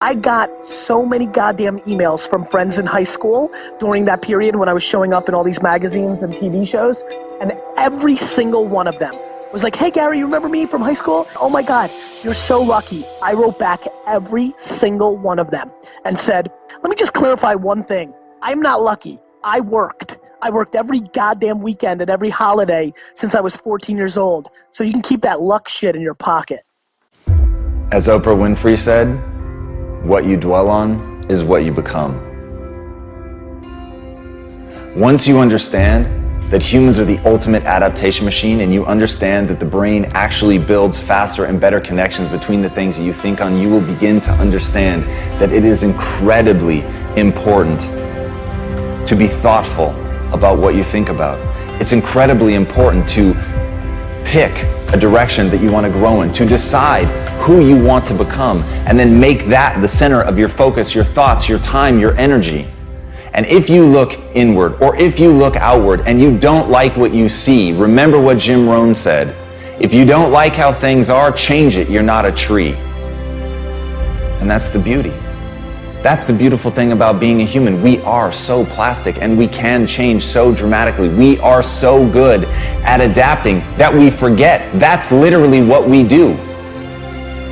I got so many goddamn emails from friends in high school during that period when I was showing up in all these magazines and TV shows, and every single one of them was like, hey Gary, you remember me from high school? Oh my God, you're so lucky. I wrote back every single one of them and said, let me just clarify one thing. I'm not lucky. I worked every goddamn weekend and every holiday since I was 14 years old. So you can keep that luck shit in your pocket. As Oprah Winfrey said, what you dwell on is what you become. Once you understand that humans are the ultimate adaptation machine and you understand that the brain actually builds faster and better connections between the things that you think on, you will begin to understand that it is incredibly important to be thoughtful about what you think about. It's incredibly important to pick a direction that you want to grow in, to decide who you want to become, and then make that the center of your focus, your thoughts, your time, your energy. And if you look inward or if you look outward and you don't like what you see, remember what Jim Rohn said. If you don't like how things are, change it. You're not a tree. And that's the beauty. That's the beautiful thing about being a human. We are so plastic and we can change so dramatically. We are so good at adapting that we forget that's literally what we do.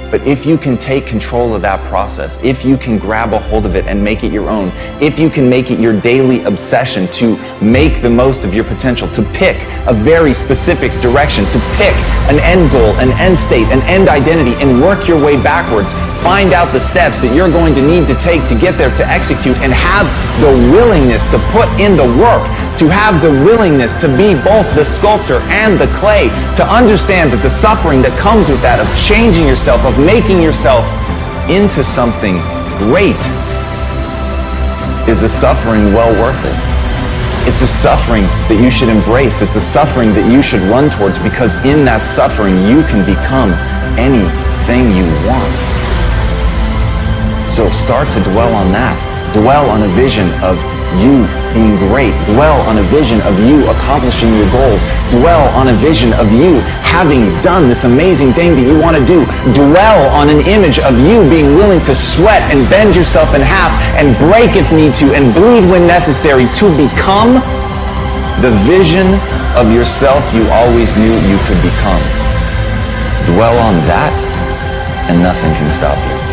But if you can take control of that process, if you can grab a hold of it and make it your own, if you can make it your daily obsession to make the most of your potential, to pick a very specific direction, to pick an end goal, an end state, an end identity, and work your way backwards, find out the steps that you're going to need to take to get there, to execute, and have the willingness to put in the work, to have the willingness to be both the sculptor and the clay, to understand that the suffering that comes with that, of changing yourself, of making yourself into something great, is a suffering well worth it. It's a suffering that you should embrace. It's a suffering that you should run towards, because in that suffering you can become anything you want. So start to dwell on that. Dwell on a vision of you being great. Dwell on a vision of you accomplishing your goals. Dwell on a vision of you having done this amazing thing that you want to do. Dwell on an image of you being willing to sweat and bend yourself in half and break if need to and bleed when necessary to become the vision of yourself you always knew you could become. Dwell on that and nothing can stop you.